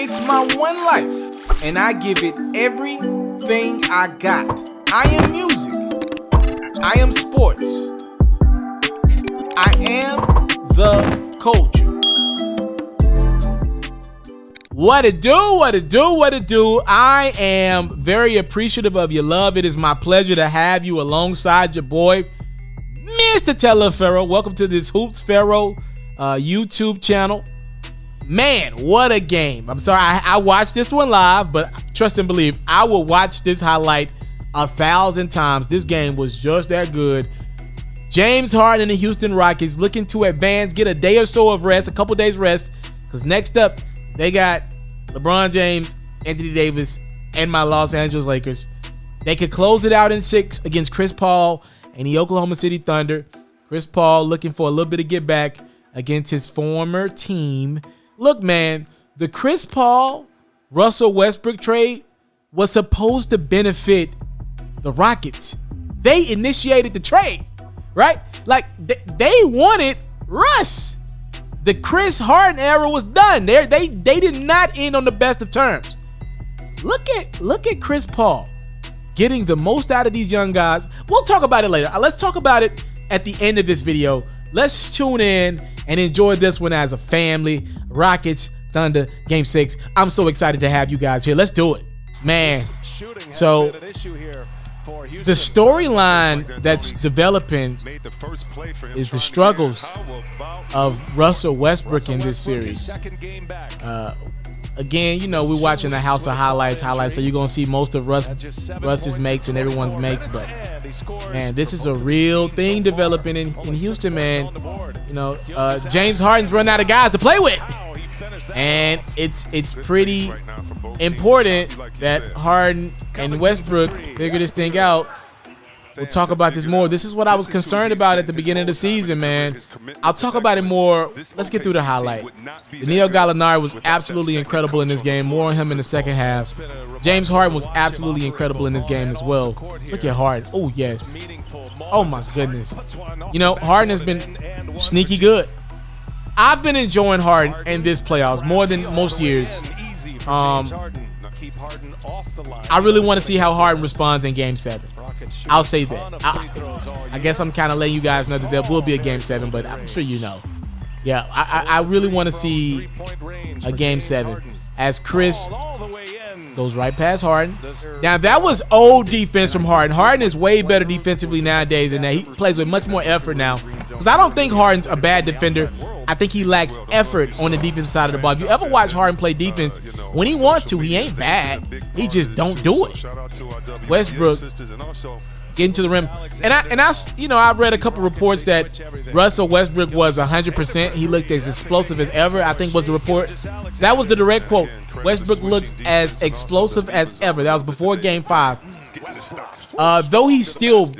It's my one life, and I give it everything I got. I am music. I am sports. I am the culture. What it do, what it do, what it do. I am very appreciative of your love. It is my pleasure to have you alongside your boy, Mr.Taliaferro. Welcome to this Hoops Ferro YouTube channel. Man, what a game. I'm sorry, I watched this one live, but trust and believe, I will watch this highlight 1,000 times. This game was just that good. James Harden and the Houston Rockets looking to advance, get a day or so of rest, a couple days rest, because next up, they got LeBron James, Anthony Davis, and my Los Angeles Lakers. They could close it out in 6 against Chris Paul and the Oklahoma City Thunder. Chris Paul looking for a little bit of get back against his former team. Look, man, the Chris Paul, Russell Westbrook trade was supposed to benefit the Rockets. They initiated the trade, right? Like, they wanted Russ. The Chris Harden era was done. They did not end on the best of terms. Look at Chris Paul getting the most out of these young guys. We'll talk about it later. Let's talk about it at the end of this video. Let's tune in and enjoy this one as a family. Rockets, Thunder, Game 6. I'm so excited to have you guys here. Let's do it. Man, so the storyline that's developing is the struggles of Russell Westbrook in this series. Again, you know, we're watching the house of highlights, so you're going to see most of Russ's makes and everyone's makes. But, man, this is a real thing developing in Houston, man. You know, James Harden's run out of guys to play with. And it's pretty important that Harden and Westbrook figure this thing out. We'll talk about this more. This is what I was concerned about at the beginning of the season, man. I'll talk about it more. Let's get through the highlight. Danilo Gallinari was absolutely incredible in this game. More on him in the second half. James Harden was absolutely incredible in this game as well. Look at Harden. Oh, yes. Oh, my goodness. You know, Harden has been sneaky good. I've been enjoying Harden in this playoffs more than most years. I really want to see how Harden responds in Game 7. I'll say that. I guess I'm kind of letting you guys know that there will be a Game 7, but I'm sure you know. Yeah, I really want to see a Game 7 as Chris goes right past Harden. Now, that was old defense from Harden. Harden is way better defensively nowadays, and he plays with much more effort now. Because I don't think Harden's a bad defender. I think he lacks effort on the defensive side of the ball. If you ever watch Harden play defense, when he wants to, he ain't bad. He just don't do it. Westbrook getting to the rim. And I you know, I've read a couple reports that Russell Westbrook was 100%. He looked as explosive as ever, I think was the report. That was the direct quote. Westbrook looks as explosive as ever. That was before Game 5. Though he's still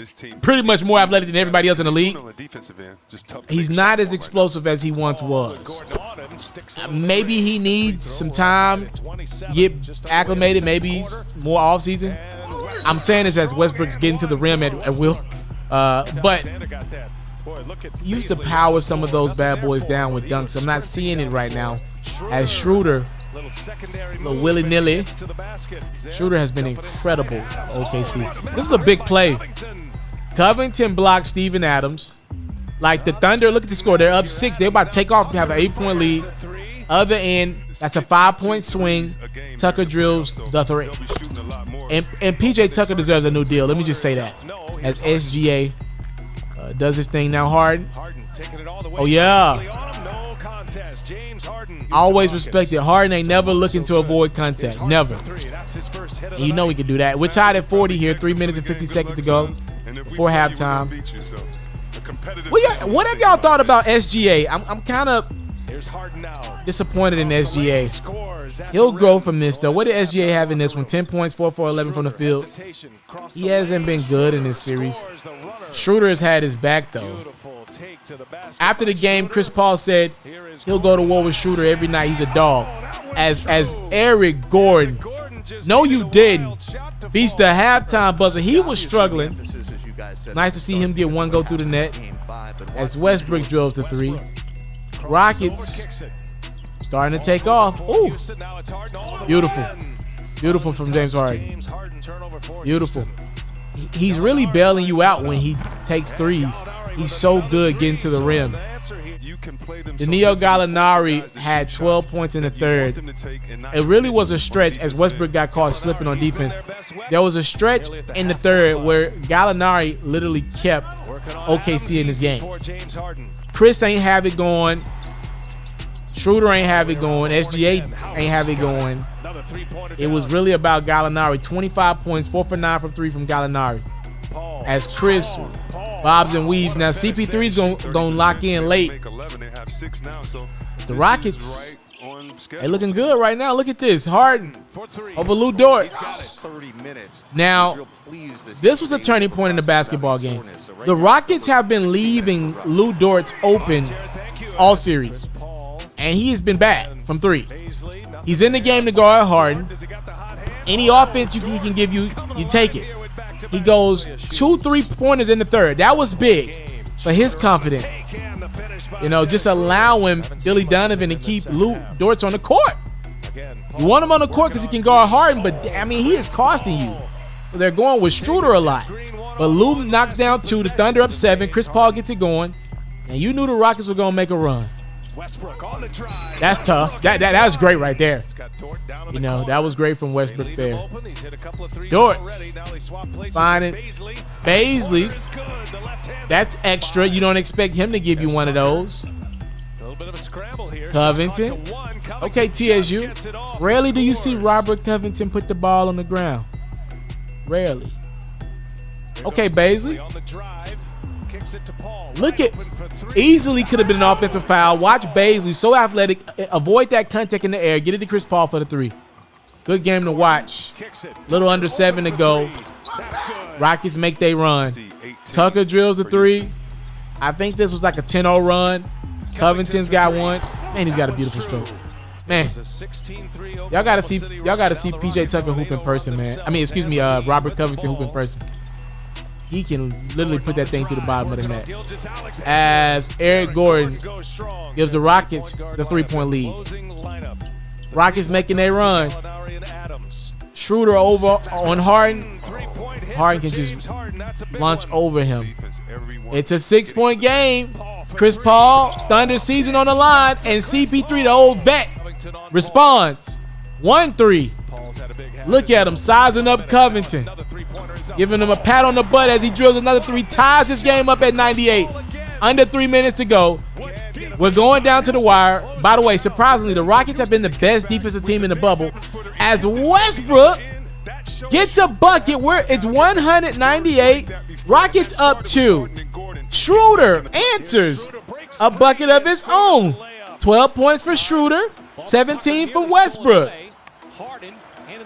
pretty much more athletic than everybody else in the league, he's not as explosive as he once was. Maybe he needs some time to get acclimated, maybe more offseason. I'm saying this as Westbrook's getting to the rim at will. But he used to power some of those bad boys down with dunks. I'm not seeing it right now as Schroeder, little willy-nilly. Schroeder has been incredible at OKC. This is a big play. Covington blocked Steven Adams. Like the Thunder, look at the score. They're up 6. They're about to take off to have an 8-point lead. Other end, that's a 5-point swing. Tucker drills the 3. And PJ Tucker deserves a new deal. Let me just say that. As SGA does his thing now. Harden. Oh, yeah. I always respected Harden. Ain't never looking to avoid contact. Never. And you know he can do that. We're tied at 40 here. 3 minutes and 50 seconds to go before halftime. What have y'all thought about SGA? I'm kind of disappointed in SGA. He'll grow from this, though. What did SGA have in this one? 10 points, 4 for 11 from the field. He hasn't been good in this series. Schroeder has had his back, though. After the game, Chris Paul said he'll go to war with Schroeder every night. He's a dog. As Eric Gordon, no you didn't, beats the halftime buzzer. He was struggling. Nice to see him get one go through the net as Westbrook drills the 3. Rockets Starting to take off. Ooh. Beautiful. Beautiful from James Harden. Beautiful. He's really bailing you out when he takes threes. He's so good getting to the rim. Danilo Gallinari had 12 points in the third. It really was a stretch as Westbrook got caught slipping on defense. There was a stretch in the third where Gallinari literally kept OKC in this game. Chris ain't have it going. Schroeder ain't have it going. SGA ain't have it going. It was really about Gallinari. 25 points, 4 for 9 from 3 from Gallinari. As Chris bobs and weaves. Now CP3 is gonna lock in late. The Rockets, they looking good right now. Look at this. Harden over Lou Dort. Now, this was a turning point in the basketball game. The Rockets have been leaving Lou Dort open all series. And he has been bad from 3. He's in the game to guard Harden. Any offense he can give you, you take it. He goes 2 3-pointers in the third. That was big for his confidence. You know, just allowing Billy Donovan to keep Lou Dort on the court. You want him on the court because he can guard Harden, but, I mean, he is costing you. So they're going with Schroeder a lot. But Lou knocks down 2. The Thunder up 7. Chris Paul gets it going. And you knew the Rockets were going to make a run. That's tough. That was great right there. You know, that was great from Westbrook there. Dort finding Baisley. That's extra. You don't expect him to give you one of those. Covington. Okay, TSU. Rarely do you see Robert Covington put the ball on the ground. Rarely. Okay, Baisley. Look at, easily could have been an offensive foul. Watch Baisley, so athletic. Avoid that contact in the air. Get it to Chris Paul for the 3. Good game to watch. Little under 7 to go. Rockets make they run. Tucker drills the 3. I think this was like a 10-0 run. Covington's got one. Man, he's got a beautiful stroke. Man, y'all gotta see PJ Tucker hoop in person, man. I mean, excuse me, Robert Covington hoop in person. He can literally put that thing to the bottom of the net. As Eric Gordon gives the Rockets the 3-point lead. Rockets making a run. Schroeder over on Harden. Harden can just launch over him. It's a 6-point game. Chris Paul, Thunder season on the line, and CP3, the old vet, responds. 1-3. Look at him sizing up Covington. Giving him a pat on the butt as he drills another 3. Ties this game up at 98. Under 3 minutes to go. We're going down to the wire. By the way, surprisingly, the Rockets have been the best defensive team in the bubble. As Westbrook gets a bucket where it's 198. Rockets up 2. Schroeder answers a bucket of his own. 12 points for Schroeder. 17 for Westbrook.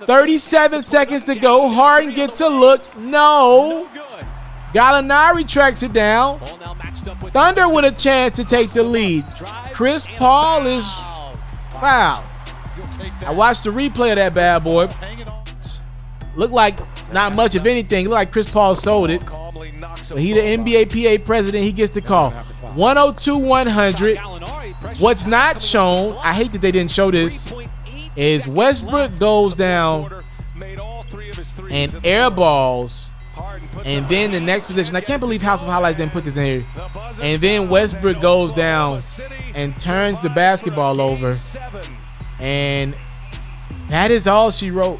37 seconds to go. Harden gets a look. No. Gallinari tracks it down. Thunder with a chance to take the lead. Chris Paul is fouled. I watched the replay of that bad boy. Looked like not much of anything. Looked like Chris Paul sold it. So he the NBA PA president. He gets the call. 102-100. What's not shown, I hate that they didn't show this, is Westbrook goes down and air balls, and then the next possession, I can't believe House of Highlights didn't put this in here, and then Westbrook goes down and turns the basketball over, and that is all she wrote.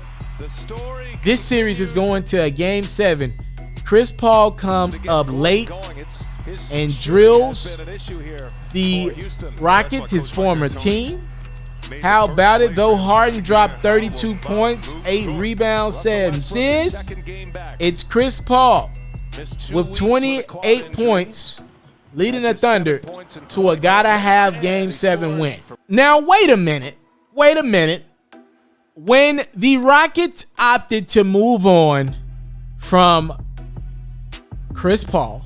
This series is going to a game 7. Chris Paul comes up late and drills the Rockets, his former team. How about it, though? Harden dropped 32 points, 8 rebounds, 7 assists. It's Chris Paul with 28 points, leading the Thunder to a gotta-have Game 7 win. Now, wait a minute. When the Rockets opted to move on from Chris Paul,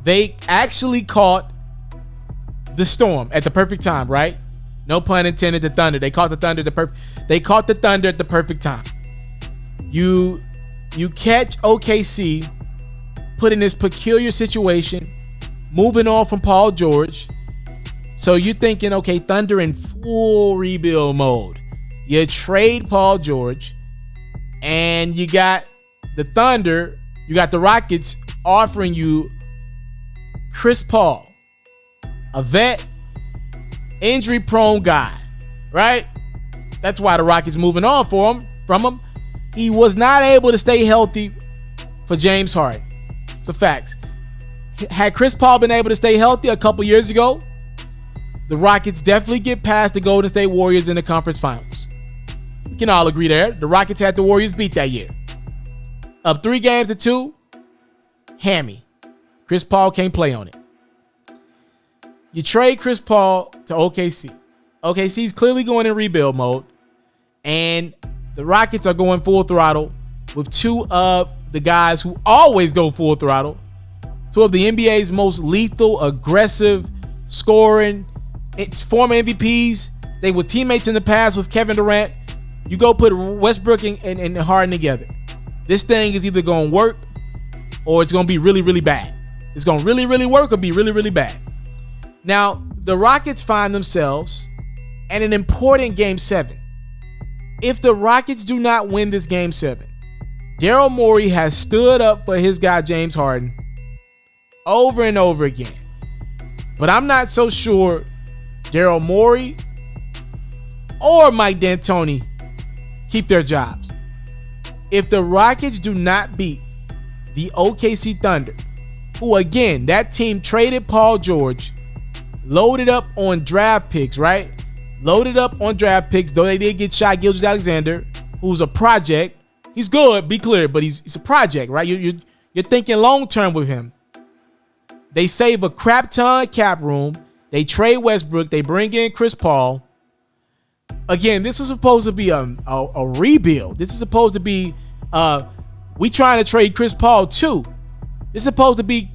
they actually caught the storm at the perfect time, right? No pun intended. The Thunder. They caught the Thunder at the perfect time. You catch OKC put in this peculiar situation, moving on from Paul George. So you're thinking, okay, Thunder in full rebuild mode. You trade Paul George, and you got the Thunder, you got the Rockets offering you Chris Paul, a vet, injury-prone guy, right? That's why the Rockets moving on from him. He was not able to stay healthy for James Harden. It's a fact. Had Chris Paul been able to stay healthy a couple years ago, the Rockets definitely get past the Golden State Warriors in the conference finals. We can all agree there. The Rockets had the Warriors beat that year. Up 3-2, hammy. Chris Paul can't play on it. You trade Chris Paul to OKC. OKC's clearly going in rebuild mode. And the Rockets are going full throttle with two of the guys who always go full throttle. Two of the NBA's most lethal, aggressive, scoring, it's former MVPs. They were teammates in the past with Kevin Durant. You go put Westbrook and Harden together. This thing is either going to work or it's going to be really, really bad. It's going to really, really work or be really, really bad. Now, the Rockets find themselves at an important Game 7. If the Rockets do not win this Game 7, Daryl Morey has stood up for his guy James Harden over and over again. But I'm not so sure Daryl Morey or Mike D'Antoni keep their jobs. If the Rockets do not beat the OKC Thunder, who again, that team traded Paul George, loaded up on draft picks, right? Loaded up on draft picks, though they did get Shai Gilgeous-Alexander, who's a project. He's good, be clear, but he's a project, right? You're thinking long-term with him. They save a crap ton cap room. They trade Westbrook. They bring in Chris Paul. Again, this was supposed to be a rebuild. This is supposed to be, we trying to trade Chris Paul too. It's supposed to be,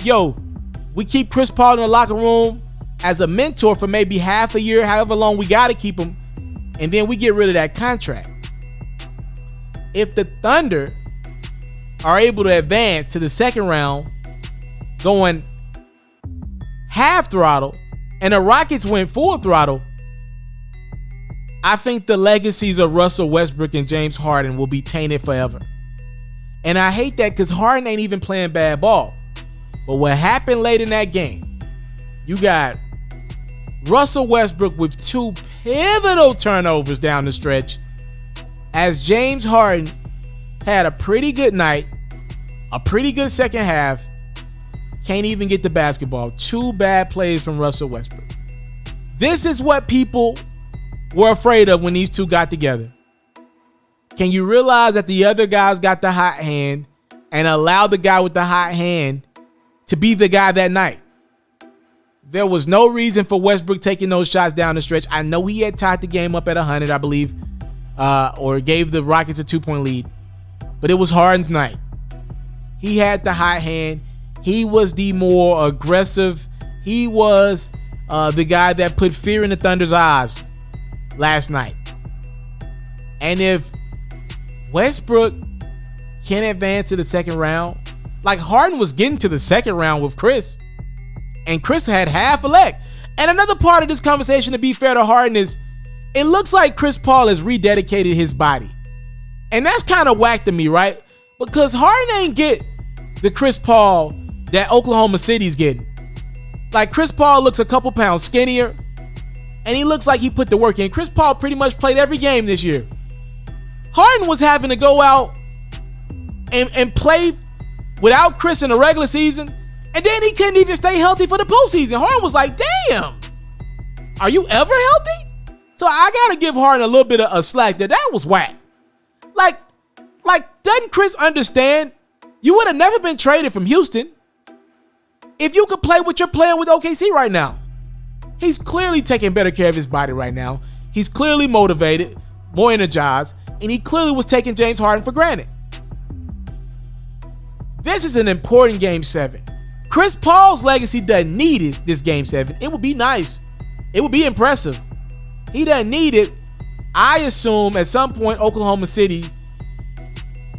we keep Chris Paul in the locker room as a mentor for maybe half a year, however long we got to keep him, and then we get rid of that contract. If the Thunder are able to advance to the second round, going half throttle, and the Rockets went full throttle, I think the legacies of Russell Westbrook and James Harden will be tainted forever. And I hate that because Harden ain't even playing bad ball. But what happened late in that game, you got Russell Westbrook with two pivotal turnovers down the stretch, as James Harden had a pretty good night, a pretty good second half, can't even get the basketball. Two bad plays from Russell Westbrook. This is what people were afraid of when these two got together. Can you realize that the other guys got the hot hand and allowed the guy with the hot hand to be the guy that night? There was no reason for Westbrook taking those shots down the stretch. I know he had tied the game up at 100, I believe, or gave the Rockets a 2-point lead, but it was Harden's night. He had the hot hand. He was the more aggressive. He was the guy that put fear in the Thunder's eyes last night. And if Westbrook can advance to the second round, like Harden was getting to the second round with Chris, and Chris had half a leg. And another part of this conversation, to be fair to Harden, is it looks like Chris Paul has rededicated his body. And that's kind of whack to me, right? Because Harden ain't get the Chris Paul that Oklahoma City's getting. Like, Chris Paul looks a couple pounds skinnier, and he looks like he put the work in. Chris Paul pretty much played every game this year. Harden was having to go out and play without Chris in the regular season, and then he couldn't even stay healthy for the postseason. Harden was like, damn, are you ever healthy? So I got to give Harden a little bit of a slack that was whack. Like, doesn't Chris understand? You would have never been traded from Houston if you could play what you're playing with OKC right now. He's clearly taking better care of his body right now. He's clearly motivated, more energized, and he clearly was taking James Harden for granted. This is an important Game 7. Chris Paul's legacy doesn't need it, this Game 7. It would be nice. It would be impressive. He doesn't need it. I assume at some point Oklahoma City,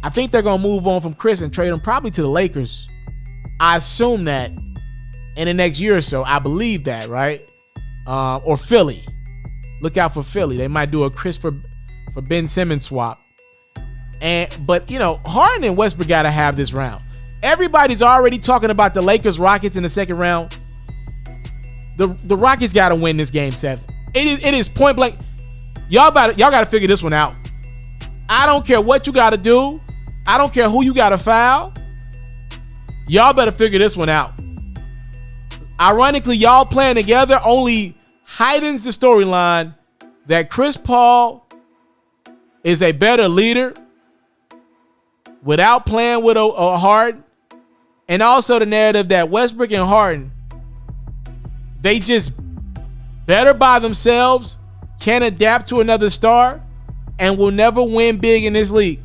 I think they're going to move on from Chris and trade him probably to the Lakers. I assume that in the next year or so. I believe that, right? or Philly. Look out for Philly. They might do a Chris for Ben Simmons swap. But you know, Harden and Westbrook gotta have this round. Everybody's already talking about the Lakers Rockets in the second round. The Rockets gotta win this game 7. It is point blank. Y'all gotta figure this one out. I don't care what you gotta do. I don't care who you gotta foul. Y'all better figure this one out. Ironically, y'all playing together only heightens the storyline that Chris Paul is a better leader without playing with a Harden, and also the narrative that Westbrook and Harden, they just better by themselves, can adapt to another star, and will never win big in this league.